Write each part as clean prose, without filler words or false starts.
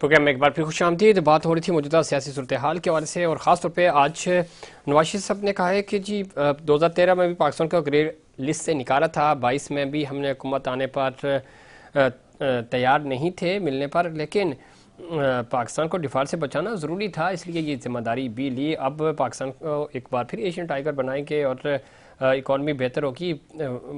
Programme میں ایک بار پھر خوش آمدید. بات ہو رہی تھی موجودہ سیاسی صورتحال کے حوالے سے، اور خاص طور پہ آج نواز شریف صاحب نے کہا ہے کہ جی 2013 میں بھی پاکستان کو گرے لسٹ سے نکالا تھا، 22 میں بھی ہم نے حکومت آنے پر تیار نہیں تھے ملنے پر، لیکن پاکستان کو ڈیفالٹ سے بچانا ضروری تھا، اس لیے یہ ذمہ داری بھی لی. اب پاکستان کو ایک بار پھر ایشین ٹائیگر بنائیں گے اور اکانومی بہتر ہوگی.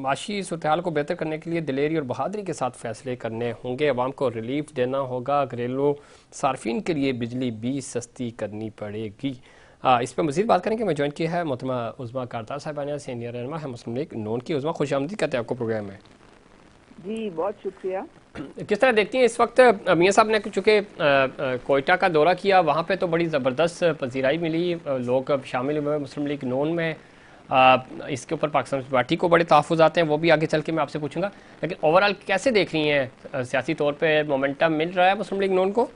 معاشی صورتحال کو بہتر کرنے کے لیے دلیری اور بہادری کے ساتھ فیصلے کرنے ہوں گے. عوام کو ریلیف دینا ہوگا. گھریلو صارفین کے لیے بجلی بھی سستی کرنی پڑے گی. اس پہ مزید بات کریں کہ میں جوائن کی ہے محترمہ عظمیٰ کارتار صاحبانیہ، سینئر رہنما ہے مسلم لیگ نون کی. عظمیٰ خوش آمدید کہتے ہیں آپ کو پروگرام میں. جی بہت شکریہ. کس طرح دیکھتی ہیں اس وقت میاں صاحب نے چونکہ کوئٹہ کا دورہ کیا، وہاں پہ تو بڑی زبردست پذیرائی ملی، لوگ شامل ہوئے مسلم لیگ نون میں. اس کے اوپر پاکستان پارٹی کو بڑے تحفظات ہیں، وہ بھی آگے چل کے میں آپ سے پوچھوں گا، لیکن اوورآل کیسے دیکھ رہی ہیں سیاسی طور پہ مومنٹم مل رہا ہے مسلم لیگ نون کو؟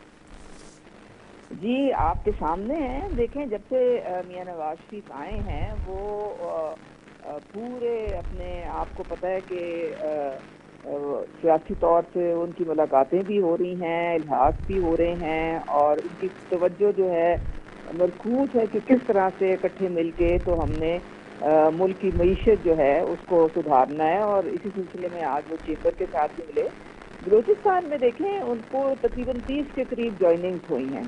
جی آپ کے سامنے ہیں، دیکھیں جب سے میاں نواز شریف آئے ہیں وہ پورے اپنے آپ کو پتہ ہے کہ سیاسی طور سے ان کی ملاقاتیں بھی ہو رہی ہیں، الحاق بھی ہو رہے ہیں، اور ان کی توجہ جو ہے مرکوز ہے کہ کس طرح سے اکٹھے مل کے تو ہم نے ملک کی معیشت جو ہے اس کو سدھارنا ہے. اور اسی سلسلے میں آج وہ چیمبر کے ساتھ بھی ملے. بلوچستان میں دیکھیں ان کو تقریباً 30 کے قریب جوائننگز ہوئی ہیں،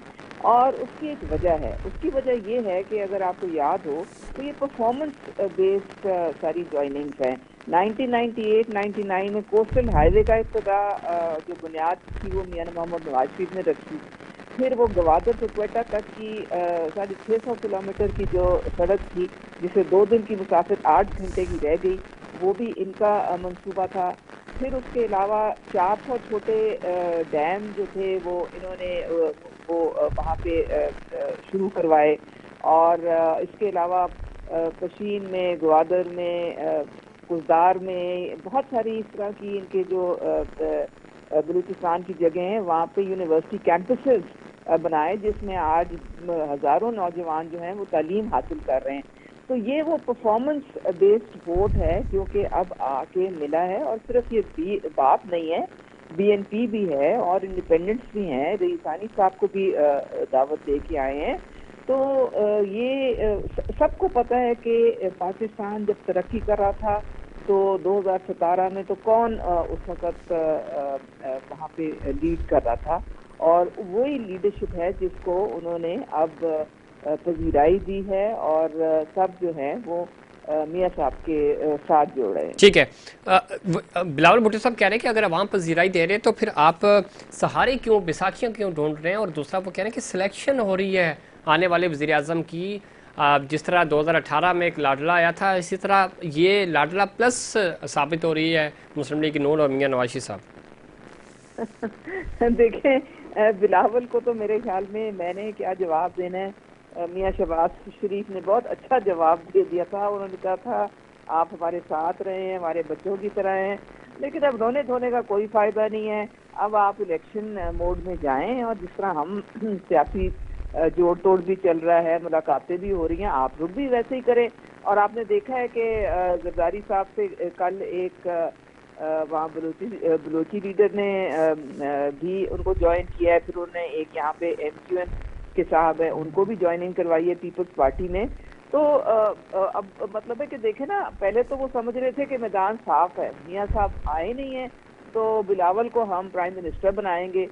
اور اس کی ایک وجہ ہے. اس کی وجہ یہ ہے کہ اگر آپ کو یاد ہو تو یہ پرفارمنس بیسڈ ساری جوائننگز ہیں. 1998-99 میں کوسٹل ہائی وے کا ابتدا جو بنیاد تھی وہ میاں محمد نواز شریف نے رکھی. پھر وہ گوادر سے کوئٹہ تک کی 650 کلومیٹر کی جو سڑک تھی جسے 2 دن کی مسافت 8 گھنٹے کی رہ گئی، وہ بھی ان کا منصوبہ تھا. پھر اس کے علاوہ 400 چھوٹے ڈیم جو تھے وہ انہوں نے وہ وہاں پہ شروع کروائے. اور اس کے علاوہ پشین میں، گوادر میں، کزدار میں بہت ساری اس طرح کی ان کے جو بلوچستان کی جگہیں ہیں وہاں پہ یونیورسٹی کیمپسز بنائے، جس میں آج ہزاروں نوجوان جو ہیں وہ تعلیم حاصل کر رہے ہیں. تو یہ وہ پرفارمنس بیسڈ ووٹ ہے جو کہ اب آ کے ملا ہے. اور صرف یہ بات نہیں ہے، بی این پی بھی ہے اور انڈیپینڈنٹس بھی ہیں، رئیسانی صاحب کو بھی دعوت دے کے آئے ہیں. تو یہ سب کو پتہ ہے کہ پاکستان جب ترقی کر رہا تھا تو 2017 میں تو کون اس وقت وہاں پہ لیڈ کر رہا تھا، اور وہی لیڈرشپ ہے جس کو انہوں نے اب پذیرائی دی ہے، اور سب جو ہیں وہ میاں صاحب کے ساتھ جوڑ رہے ہیں. ٹھیک ہے. بلاول بھٹو صاحب کہہ رہے ہیں کہ اگر عوام پذیرائی دے رہے تو پھر آپ سہارے کیوں، بیساکھیاں کیوں ڈھونڈ رہے ہیں؟ اور دوسرا وہ کہہ رہے ہیں کہ سلیکشن ہو رہی ہے آنے والے وزیر اعظم کی، جس طرح 2018 میں ایک لاڈلا آیا تھا، اسی طرح یہ لاڈلا پلس ثابت ہو رہی ہے مسلم لیگ نون اور میاں نواز شریف صاحب. دیکھیں بلاول کو تو میرے خیال میں نے کیا جواب دینا ہے. میاں شہباز شریف نے بہت اچھا جواب دے دیا تھا. انہوں نے کہا تھا آپ ہمارے ساتھ رہے ہیں، ہمارے بچوں کی طرح ہیں، لیکن اب رونے دھونے کا کوئی فائدہ نہیں ہے. اب آپ الیکشن موڈ میں جائیں، اور جس طرح ہم سیاسی جوڑ توڑ بھی چل رہا ہے، ملاقاتیں بھی ہو رہی ہیں، آپ لوگ بھی ویسے ہی کریں. اور آپ نے دیکھا ہے کہ زرداری صاحب سے کل ایک وہاں بلوچی لیڈر نے بھی ان کو جوائن کیا ہے. پھر انہوں نے ایک یہاں پہ ایم کیو ایم کے صاحب ہیں، ان کو بھی جوائننگ کروائی ہے پیپلز پارٹی نے. تو اب مطلب ہے کہ دیکھیں نا، پہلے تو وہ سمجھ رہے تھے کہ میدان صاف ہے، میاں صاحب آئے نہیں ہیں تو بلاول کو ہم پرائم منسٹر بنائیں گے.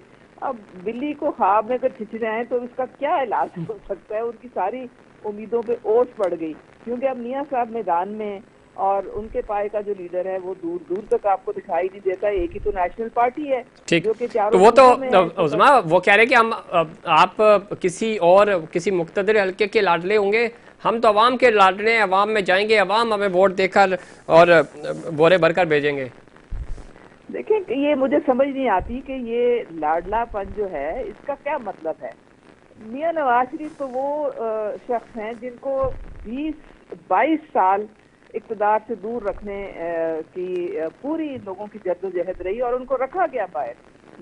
اب بلی کو خواب میں اگر کھچ رہے ہیں تو اس کا کیا علاج ہو سکتا ہے؟ ان کی ساری امیدوں پہ اوٹ پڑ گئی، کیونکہ اب میاں صاحب میدان میں، اور ان کے پائے کا جو لیڈر ہے وہ دور دور تک آپ کو دکھائی نہیں دیتا. ایک ہی تو نیشنل پارٹی ہے ٹھیک. جو کہ تو چاروں وہ تو صوبوں میں ہے. عظمیٰ وہ کہہ رہے ہیں کہ آپ کسی مقتدر حلقے کے لاڈلے ہوں گے، ہم تو عوام کے لاڈلے ہیں، عوام میں جائیں گے، عوام ہمیں ووٹ دے کر اور بورے بھر کر بھیجیں گے. دیکھیں یہ مجھے سمجھ نہیں آتی کہ یہ لاڈلا پن جو ہے اس کا کیا مطلب ہے. میاں نواز شریف تو وہ شخص ہیں جن کو 22 سال اقتدار سے دور رکھنے کی پوری لوگوں کی جدوجہد رہی، اور ان کو رکھا گیا باہر.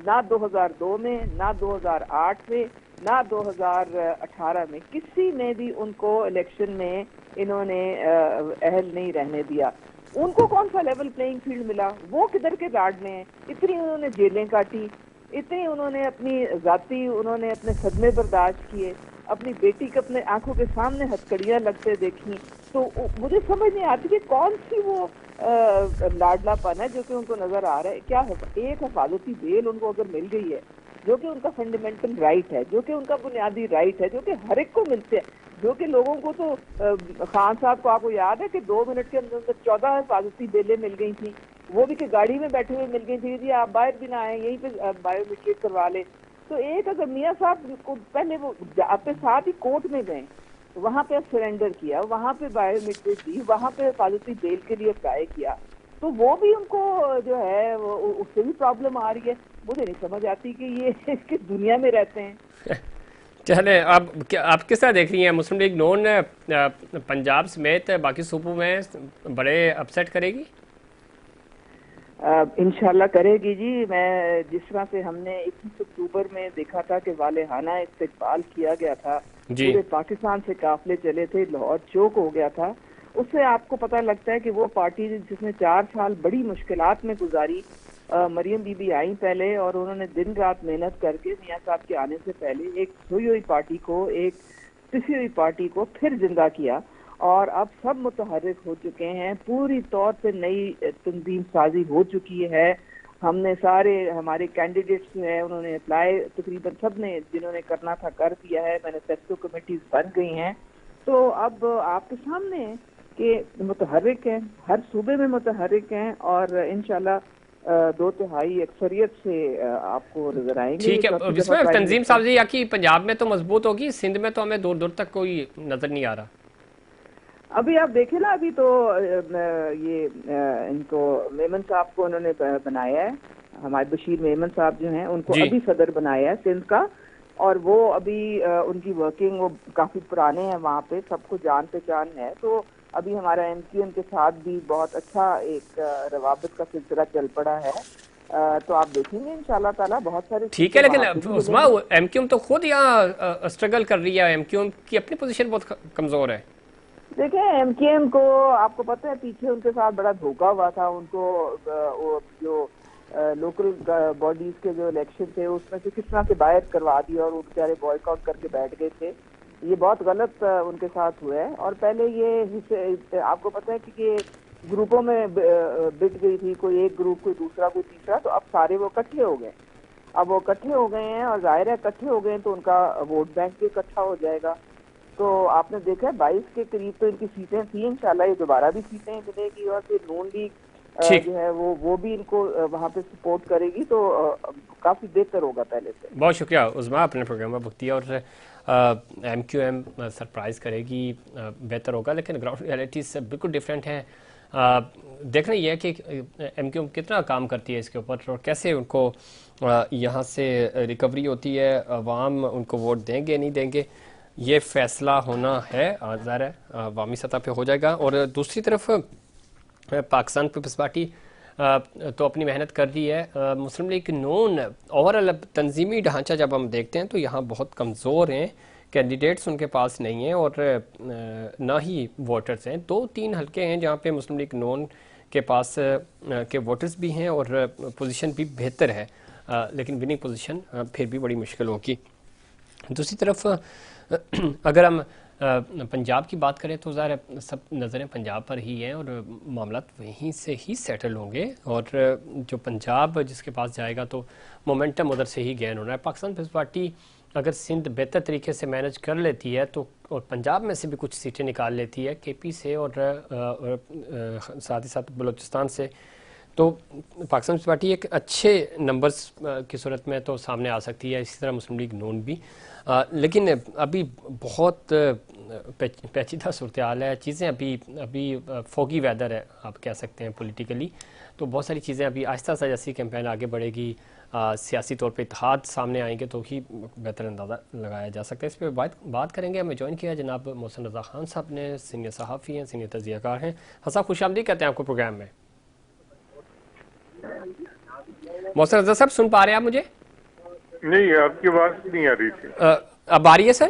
نہ 2002 میں، نہ 2008 میں، نہ 2018 میں کسی میں بھی ان کو الیکشن میں انہوں نے اہل نہیں رہنے دیا. ان کو کون سا لیول پلینگ فیلڈ ملا؟ وہ کدھر کے لاڈلے ہیں؟ اتنی انہوں نے جیلیں کاٹی، اتنے انہوں نے اپنی ذاتی انہوں نے اپنے صدمے برداشت کیے، اپنی بیٹی کے اپنے آنکھوں کے سامنے ہتھکڑیاں لگتے دیکھی، تو مجھے سمجھ نہیں آتی کہ کون سی وہ لاڈلا پن ہے جو کہ ان کو نظر آ رہا ہے. کیا ایک حفاظتی بیل ان کو اگر مل گئی ہے جو کہ ان کا فنڈامنٹل رائٹ ہے، جو کہ ان کا بنیادی رائٹ ہے، جو کہ ہر ایک کو ملتے ہیں، جو کہ لوگوں کو تو خان صاحب کو آپ کو یاد ہے کہ 2 منٹ کے اندر 14 حفاظتی بیلیں مل گئی تھیں، وہ بھی کہ گاڑی میں بیٹھے ہوئے مل گئی تھی، جی آپ باہر بھی نہ آئیں یہیں پہ بایو میٹرک کروا لیں. تو ایک اگر میاں صاحب کو پہلے وہ اپنے ساتھ ہی کورٹ میں گئے، وہاں پہ سرنڈر کیا، وہاں پہ بایو میٹرک دی، وہاں پہ حفاظتی بیل کے لیے اپلائی کیا، تو وہ بھی ان کو جو ہے اس سے بھی پرابلم آ رہی ہے. مجھے نہیں سمجھ آتی کہ یہ کس دنیا میں رہتے ہیں. چلیں آپ کس طرح دیکھ رہی ہیں مسلم لیگ نون پنجاب سمیت باقی صوبوں میں بڑے اپسیٹ کرے گی؟ انشاءاللہ کرے گی جی. میں جس طرح سے ہم نے 21 اکتوبر میں دیکھا تھا کہ والہانہ استقبال کیا گیا تھا، جی پورے پاکستان سے قافلے چلے تھے، لاہور چوک ہو گیا تھا، اس سے آپ کو پتہ لگتا ہے کہ وہ پارٹی جس نے 4 سال بڑی مشکلات میں گزاری، مریم بی بی آئیں پہلے اور انہوں نے دن رات محنت کر کے میاں صاحب کے آنے سے پہلے ایک سوئی ہوئی پارٹی کو، ایک پسی ہوئی پارٹی کو پھر زندہ کیا، اور اب سب متحرک ہو چکے ہیں، پوری طور سے نئی تنظیم سازی ہو چکی ہے. ہم نے سارے ہمارے کینڈیڈیٹس جو ہیں انہوں نے اپلائی تقریباً سب نے جنہوں نے کرنا تھا کر دیا ہے، مینیفیسٹو کمیٹیز بن گئی ہیں. تو اب آپ کے سامنے ہے کہ متحرک ہیں، ہر صوبے میں متحرک ہیں، اور انشاءاللہ 2/3 اکثریت سے آپ کو نظر آئیں گے. یہ ٹھیک ہے. چوتھی اس دفعہ میں پرائم تنظیم منسٹر. سازی یا کہ پنجاب میں تو مضبوط ہوگی، سندھ میں تو ہمیں دور دور تک کوئی نظر نہیں آ رہا. ابھی آپ دیکھیں نا، ابھی تو یہ ان کو میمن صاحب کو انہوں نے بنایا ہے، ہمارے بشیر میمن صاحب جو ہیں ان کو جی ابھی صدر بنایا ہے سندھ کا، اور وہ ابھی ان کی ورکنگ وہ کافی پرانے ہیں، وہاں پہ سب کو جان پہچان ہے. تو ابھی ہمارا ایم کیو ایم کے ساتھ بھی بہت اچھا ایک روابط کا سلسلہ چل پڑا ہے. تو آپ دیکھیں گے انشاءاللہ تعالیٰ بہت سارے ٹھیک سیٹیں ہے. لیکن وہاں پہ بھی عظما ملیں گی. ایم کیو ایم تو خود یہاں اسٹرگل کر رہی ہے، ایم کیو ایم کی اپنی پوزیشن بہت کمزور ہے. دیکھیں ایم کیو ایم کو آپ کو پتہ ہے پیچھے ان کے ساتھ بڑا دھوکہ ہوا تھا. ان کو جو لوکل باڈیز کے جو الیکشن تھے اس میں سے کس طرح سے باہر کروا دیا اور وہ بیچارے بوائک آؤٹ کر کے بیٹھ گئے تھے. یہ بہت غلط ان کے ساتھ ہوا ہے. اور پہلے یہ آپ کو پتہ ہے کہ یہ گروپوں میں بٹ گئی تھی، کوئی ایک گروپ کوئی دوسرا کوئی تیسرا، تو اب سارے وہ اکٹھے ہو گئے. اب وہ اکٹھے ہو گئے ہیں اور ظاہر ہے اکٹھے ہو گئے ہیں تو ان کا ووٹ بینک بھی اکٹھا ہو جائے گا. تو آپ نے دیکھا 22 کے قریب تو ان کی سیٹیں تھیں، انشاءاللہ یہ دوبارہ بھی سیٹیں ملے گی، اور پھر نون لیگ ٹھیک. جو ہے وہ بھی ان کو وہاں پہ سپورٹ کرے گی، تو کافی بہتر ہوگا پہلے سے. بہت شکریہ عظما اپنے پروگرام میں بکتی ہے. اور ایم کیو ایم سرپرائز کرے گی، بہتر ہوگا، لیکن گراؤنڈ ریئلٹیز سے بالکل ڈیفرینٹ ہیں. دیکھنا یہ ہے کہ ایم کیو ایم کتنا کام کرتی ہے اس کے اوپر اور کیسے ان کو یہاں سے ریکوری ہوتی ہے، عوام ان کو ووٹ دیں گے نہیں دیں گے، یہ فیصلہ ہونا ہے، ظاہر ہے عوامی سطح پہ ہو جائے گا. اور دوسری طرف پاکستان پیپلز پارٹی تو اپنی محنت کر رہی ہے. مسلم لیگ نون اوورآل تنظیمی ڈھانچہ جب ہم دیکھتے ہیں تو یہاں بہت کمزور ہیں، کینڈیڈیٹس ان کے پاس نہیں ہیں اور نہ ہی ووٹرز ہیں. 2-3 حلقے ہیں جہاں پہ مسلم لیگ نون کے پاس کے ووٹرز بھی ہیں اور پوزیشن بھی بہتر ہے، لیکن وننگ پوزیشن پھر بھی بڑی مشکل ہوگی. دوسری طرف اگر ہم پنجاب کی بات کریں تو ظاہر سب نظریں پنجاب پر ہی ہیں اور معاملات وہیں سے ہی سیٹل ہوں گے، اور جو پنجاب جس کے پاس جائے گا تو مومنٹم ادھر سے ہی گین ہونا ہے. پاکستان پیپلز پارٹی اگر سندھ بہتر طریقے سے مینج کر لیتی ہے تو اور پنجاب میں سے بھی کچھ سیٹیں نکال لیتی ہے کے پی سے اور ساتھ ہی ساتھ بلوچستان سے، تو پاکستان پیپلز پارٹی ایک اچھے نمبرز کی صورت میں تو سامنے آ سکتی ہے. اسی طرح مسلم لیگ نون بھی، لیکن ابھی بہت پیچیدہ صورتحال ہے، چیزیں ابھی فوگی ویدر ہے آپ کہہ سکتے ہیں پولیٹیکلی. تو بہت ساری چیزیں ابھی آہستہ آہستہ جیسی کیمپین آگے بڑھے گی، سیاسی طور پہ اتحاد سامنے آئیں گے تو ہی بہتر اندازہ لگایا جا سکتا ہے. اس پہ بات کریں گے. ہمیں جوائن کیا جناب محسن رضا خان صاحب نے، سینئر صحافی ہیں، سینئر تجزیہ کار ہیں. حسن خوش آمدید کہتے ہیں آپ کو پروگرام میں. محسن رضا صاحب سن پا رہے ہیں آپ مجھے؟ نہیں، آپ کی آواز نہیں آ رہی تھی. اب آ رہی ہے سر؟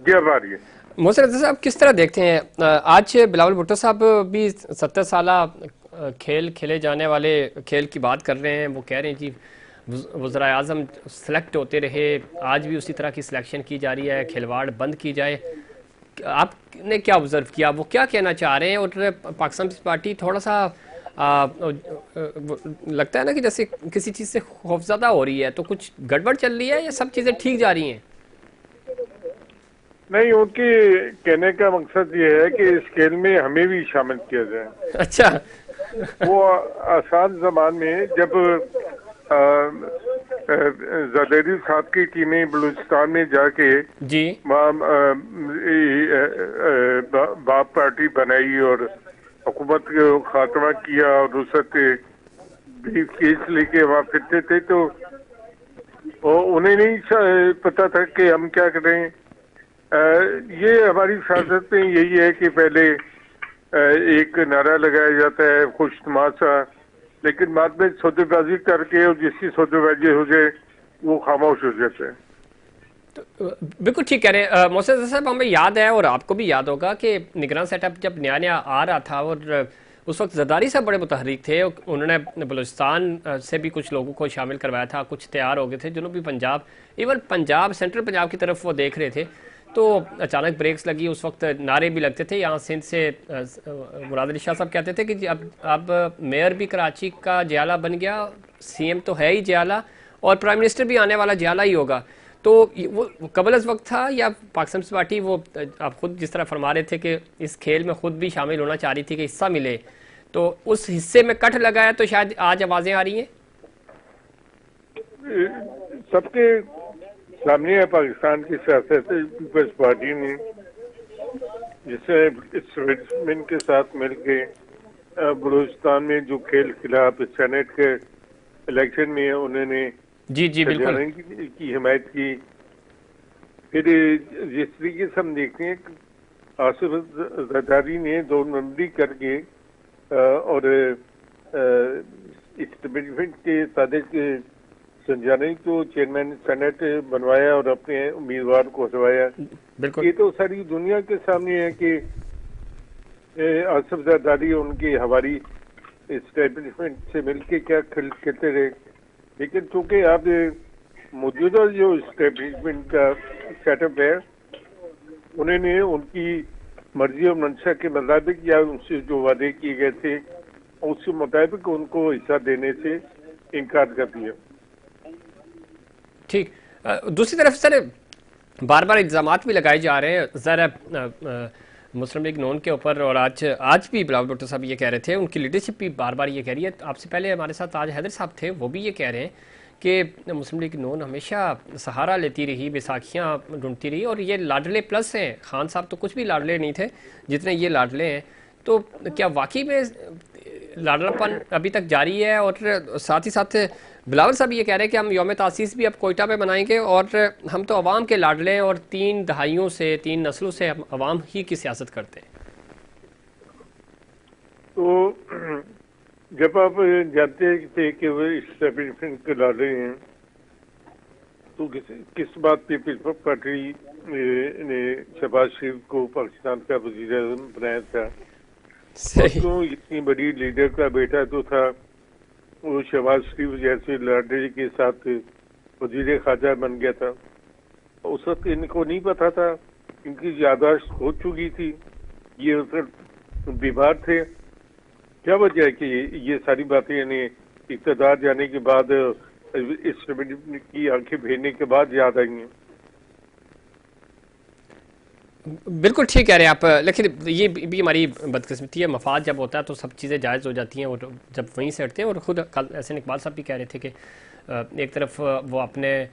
جی اب آ رہی ہے. محسن رضا صاحب کس طرح دیکھتے ہیں آج بلاول بھٹو صاحب بھی 70 سالہ کھیل کھیلے جانے والے کھیل کی بات کر رہے ہیں، وہ کہہ رہے ہیں جی وزراء اعظم سلیکٹ ہوتے رہے، آج بھی اسی طرح کی سلیکشن کی جا رہی ہے، کھلواڑ بند کی جائے، آپ نے کیا آبزرو کیا، وہ کیا کہنا چاہ رہے ہیں؟ اور پاکستان پیپلز پارٹی تھوڑا سا لگتا ہے نا کہ جیسے کسی چیز سے خوفزدہ ہو رہی ہے، تو کچھ گڑبڑ چل رہی ہے یا سب چیزیں ٹھیک جا رہی ہیں؟ نہیں، ان کے کہنے کا مقصد یہ ہے کہ اس کھیل میں ہمیں بھی شامل کیا جائے۔ اچھا، وہ آسان زمان میں جب زرداری صاحب کی ٹیمیں بلوچستان میں جا کے جی باپ پارٹی بنائی اور حکومت کو خاتمہ کیا اور رخصت بریف کیس لے کے وہاں پھرتے تھے، تو انہیں نہیں پتا تھا کہ ہم کیا کریں۔ یہ ہماری سیاست میں یہی ہے کہ پہلے ایک نعرہ لگایا جاتا ہے خوش تماشا، لیکن بعد میں سودے بازی کر کے اور جس کی سودے بازی ہو جائے وہ خاموش ہو جاتا ہے۔ بالکل ٹھیک کہہ رہے ہیں محسن صاحب، ہمیں یاد ہے اور آپ کو بھی یاد ہوگا کہ نگران سیٹ اپ جب نیا نیا آ رہا تھا اور اس وقت زرداری صاحب بڑے متحرک تھے، انہوں نے بلوچستان سے بھی کچھ لوگوں کو شامل کروایا تھا، کچھ تیار ہو گئے تھے، جنوبی پنجاب ایون پنجاب سینٹرل پنجاب کی طرف وہ دیکھ رہے تھے، تو اچانک بریکس لگی، اس وقت نعرے بھی لگتے تھے۔ یہاں سندھ سے مراد علی شاہ صاحب کہتے تھے کہ اب میئر بھی کراچی کا جیالہ بن گیا، سی ایم تو ہے ہی جیالہ، اور پرائم منسٹر بھی آنے والا جیالہ ہی ہوگا۔ تو وہ قبل از وقت تھا یا پاکستان پیپلز پارٹی وہ آپ خود جس طرح فرما رہے تھے کہ اس کھیل میں خود بھی شامل ہونا چاہ رہی تھی کہ حصہ ملے، تو اس حصے میں کٹ لگا ہے تو شاید آج آوازیں آ رہی ہیں؟ سب کے سامنے ہے پاکستان کی سیاست پیپلز پارٹی نے، جس سے اسٹیبلشمنٹ کے ساتھ مل کے بلوچستان میں جو کھیل کھلا سینیٹ کے الیکشن میں انہوں نے جی بالکل کی حمایت کی۔ پھر جس طریقے سے ہم دیکھتے ہیں آصف زرداری نے 2 نمبری کر کے اور اسٹیبلشمنٹ کے صادق سنجانی کو چیئرمین سینیٹ بنوایا اور اپنے امیدوار کو ہٹوایا۔ بالکل یہ تو ساری دنیا کے سامنے ہے کہ آصف زرداری ان کی ہماری اسٹیبلشمنٹ سے مل کے کیا کھیلتے رہے، لیکن چونکہ اب موجودہ جو اسٹیبلشمنٹ کا سیٹ اپ ہے، انہوں نے ان کی مرضی اور منشا کے مطابق یا ان سے جو وعدے کیے گئے تھے اس کے مطابق ان کو حصہ دینے سے انکار کر دیا۔ ٹھیک، دوسری طرف سر بار بار الزامات بھی لگائے جا رہے ہیں ذرا مسلم لیگ نون کے اوپر، اور آج بھی بلاول بھٹو صاحب یہ کہہ رہے تھے، ان کی لیڈرشپ بھی بار بار یہ کہہ رہی ہے، آپ سے پہلے ہمارے ساتھ آج حیدر صاحب تھے، وہ بھی یہ کہہ رہے ہیں کہ مسلم لیگ نون ہمیشہ سہارا لیتی رہی، بیساکھیاں ڈھونڈتی رہی، اور یہ لاڈلے پلس ہیں، خان صاحب تو کچھ بھی لاڈلے نہیں تھے جتنے یہ لاڈلے ہیں، تو کیا واقعی میں لاڈلا پن ابھی تک جاری ہے؟ اور ساتھ ہی ساتھ بلاول صاحب یہ کہہ رہے ہیں کہ ہم یوم تاسیس بھی اب کوئٹہ میں منائیں گے، اور ہم تو عوام کے لاڈلے ہیں اور 3 دہائیوں سے 3 نسلوں سے ہم عوام ہی کی سیاست کرتے ہیں۔ تو جب آپ جانتے تھے کہ وہ اسٹیبلشمنٹ کے لاڈلے ہیں تو کس بات پہ پیپلز پارٹی نے شہباز شریف کو پاکستان کا وزیر اعظم بنایا تھا؟ کیوں اتنی بڑی لیڈر کا بیٹا جو تھا وہ شہباز شریف جیسے لاڈلے کے ساتھ وزیر خارجہ بن گیا تھا؟ اس وقت ان کو نہیں پتا تھا، ان کی یادداشت ہو چکی تھی، یہ اس وقت بیمار تھے؟ کیا وجہ ہے کہ یہ ساری باتیں یعنی اقتدار جانے کے بعد اسٹیبلشمنٹ کی آنکھیں بھیجنے کے بعد یاد آئی ہیں؟ بالکل ٹھیک کہہ رہے ہیں آپ، لیکن یہ بھی ہماری بدقسمتی ہے، مفاد جب ہوتا ہے تو سب چیزیں جائز ہو جاتی ہیں، اور جب وہیں سے ہٹتے ہیں، اور خود احسن اقبال صاحب بھی کہہ رہے تھے کہ ایک طرف وہ اپنے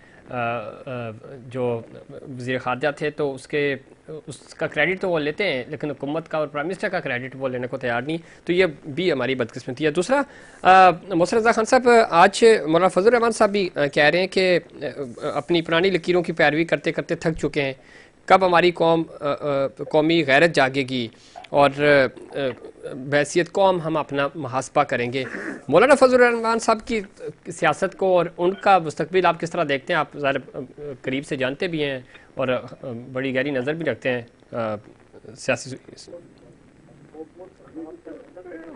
جو وزیر خارجہ تھے تو اس کا کریڈٹ تو وہ لیتے ہیں، لیکن حکومت کا اور پرائم منسٹر کا کریڈٹ وہ لینے کو تیار نہیں، تو یہ بھی ہماری بدقسمتی ہے۔ دوسرا محسن رضا خان صاحب، آج مولانا فضل الرحمان صاحب بھی کہہ رہے ہیں کہ اپنی پرانی لکیروں کی پیروی کرتے کرتے تھک چکے ہیں، کب ہماری قومی غیرت جاگے گی اور بحیثیت قوم ہم اپنا محاسبہ کریں گے۔ مولانا فضل الرحمان صاحب کی سیاست کو اور ان کا مستقبل آپ کس طرح دیکھتے ہیں؟ آپ ظاہر قریب سے جانتے بھی ہیں اور بڑی گہری نظر بھی رکھتے ہیں سیاسی۔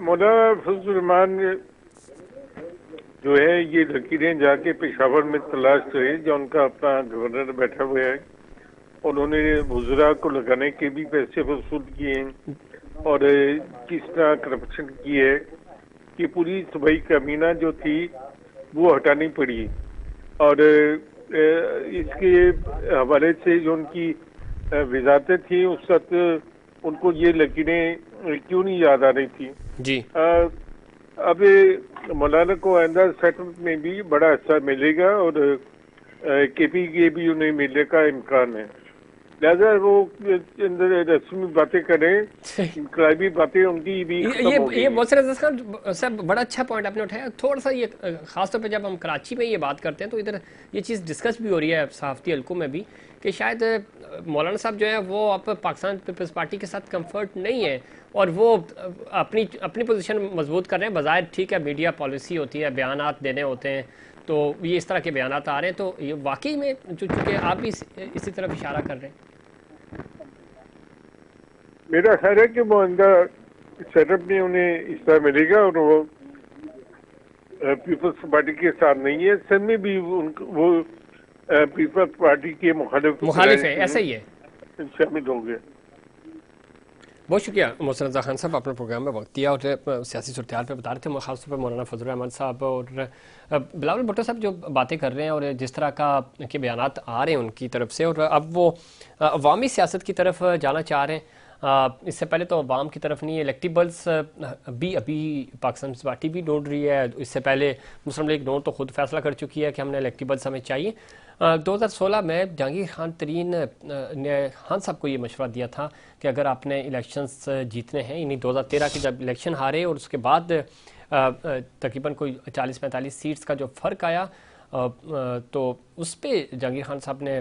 مولانا فضل الرحمان جو ہے یہ لکیریں جا کے پشاور میں تلاش کرے، جو ان کا اپنا گورنر بیٹھا ہوا ہے، انہوں نے وزراء کو لگانے کے بھی پیسے وصول کیے ہیں اور کس طرح کرپشن کی ہے کہ پوری صوبائی کابینہ جو تھی وہ ہٹانی پڑی، اور اس کے حوالے سے جو ان کی وزارتیں تھیں اس وقت ان کو یہ لکیریں کیوں نہیں یاد آ رہی تھی. جی اب مولانا کو آئندہ سیٹلمنٹ میں بھی بڑا حصہ ملے گا اور کے پی کے بھی انہیں ملنے کا امکان ہے، لہذا وہ رسمی باتیں کریں، انقلابی باتیں ان کی بھی ختم ہو گئی. یہ محسن اعجاز خان صاحب بڑا اچھا پوائنٹ آپ نے اٹھایا. تھوڑا سا یہ خاص طور پہ جب ہم کراچی میں یہ بات کرتے ہیں تو ادھر یہ چیز ڈسکس بھی ہو رہی ہے صحافتی حلقوں میں بھی کہ شاید مولانا صاحب جو ہے وہ اب پاکستان پیپلز پارٹی کے ساتھ کمفرٹ نہیں ہے اور وہ اپنی پوزیشن مضبوط کر رہے ہیں. بظاہر ٹھیک ہے میڈیا پالیسی ہوتی ہے، بیانات دینے ہوتے ہیں، تو یہ اس طرح کے بیانات آ رہے ہیں، تو یہ واقعی میں چونکہ آپ بھی اسی طرف اشارہ کر رہے ہیں. میرا خیال ہے کہ وہ آئندہ سیٹ اپ میں انہیں اس طرح ملے گا اور وہ پیپلز پارٹی کے ساتھ نہیں ہے. سن میں بھی وہ پیپلز پارٹی کے مخالف ہے، ایسا ہی ہے، شامل ہوں گے. بہت شکریہ محسن رضا خان صاحب، اپنے پروگرام میں وقت دیا اور سیاسی صورتحال پہ بتا رہے تھے، خاص طور پہ مولانا فضل الرحمان صاحب اور بلاول بھٹو صاحب جو باتیں کر رہے ہیں اور جس طرح کے بیانات آ رہے ہیں ان کی طرف سے، اور اب وہ عوامی سیاست کی طرف جانا چاہ رہے ہیں. اس سے پہلے تو عوام کی طرف نہیں، الیکٹیبلز بھی ابھی پاکستان پیپلز پارٹی بھی ڈھونڈ رہی ہے. اس سے پہلے مسلم لیگ نون تو خود فیصلہ کر چکی ہے کہ ہم نے الیکٹیبلز ہمیں چاہیے. 2016 میں جہانگیر خان ترین نے خان صاحب کو یہ مشورہ دیا تھا کہ اگر آپ نے الیکشنز جیتنے ہیں، یعنی 2013 کے جب الیکشن ہارے اور اس کے بعد تقریباً کوئی 40-45 سیٹس کا جو فرق آیا، تو اس پہ جہانگیر خان صاحب نے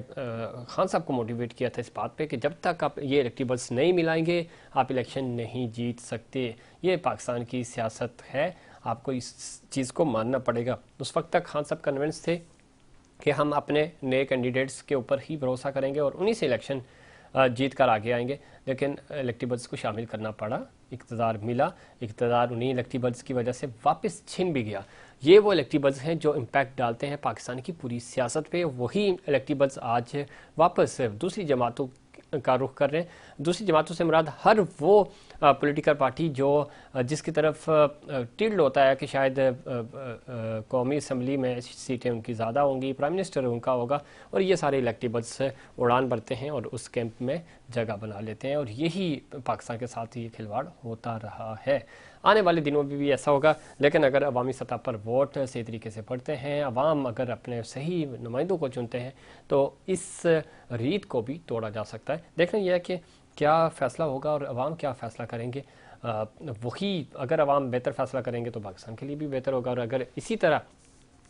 خان صاحب کو موٹیویٹ کیا تھا اس بات پہ کہ جب تک آپ یہ الیکٹیبلز نہیں ملائیں گے آپ الیکشن نہیں جیت سکتے. یہ پاکستان کی سیاست ہے، آپ کو اس چیز کو ماننا پڑے گا. اس وقت تک خان صاحب کنونس تھے کہ ہم اپنے نئے کینڈیڈیٹس کے اوپر ہی بھروسہ کریں گے اور انہی سے الیکشن جیت کر آگے آئیں گے. لیکن الیکٹیبلز کو شامل کرنا پڑا، اقتدار ملا، اقتدار انہی الیکٹیبلز کی وجہ سے واپس چھن بھی گیا. یہ وہ الیکٹیبلز ہیں جو امپیکٹ ڈالتے ہیں پاکستان کی پوری سیاست پہ. وہی الیکٹیبلز آج واپس دوسری جماعتوں کا رخ کر رہے ہیں. دوسری جماعتوں سے مراد ہر وہ پولیٹیکل پارٹی جو جس کی طرف ٹلڈ ہوتا ہے کہ شاید قومی اسمبلی میں سیٹیں ان کی زیادہ ہوں گی، پرائم منسٹر ان کا ہوگا، اور یہ سارے الیکٹیبلز اڑان بھرتے ہیں اور اس کیمپ میں جگہ بنا لیتے ہیں. اور یہی پاکستان کے ساتھ یہ کھلواڑ ہوتا رہا ہے. آنے والے دنوں میں بھی ایسا ہوگا، لیکن اگر عوامی سطح پر ووٹ صحیح طریقے سے پڑتے ہیں، عوام اگر اپنے صحیح نمائندوں کو چنتے ہیں تو اس ریت کو بھی توڑا جا سکتا ہے. دیکھنا یہ ہے کہ کیا فیصلہ ہوگا اور عوام کیا فیصلہ کریں گے. وہی اگر عوام بہتر فیصلہ کریں گے تو پاکستان کے لیے بھی بہتر ہوگا، اور اگر اسی طرح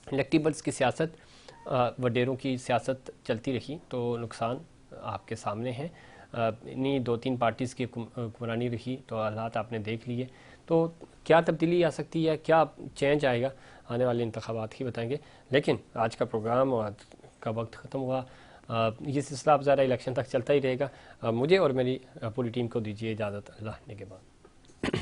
الیکٹیبلز کی سیاست، وڈیروں کی سیاست چلتی رہی تو نقصان آپ کے سامنے ہیں. انہی 2-3 پارٹیز کی حکمرانی رہی تو حالات آپ نے دیکھ لیے. تو کیا تبدیلی آ سکتی ہے، کیا چینج آئے گا، آنے والے انتخابات ہی بتائیں گے. لیکن آج کا پروگرام اور کا وقت ختم ہوا. یہ سلسلہ اب ذرا الیکشن تک چلتا ہی رہے گا. مجھے اور میری پوری ٹیم کو دیجیے اجازت. اللہ نگہبان.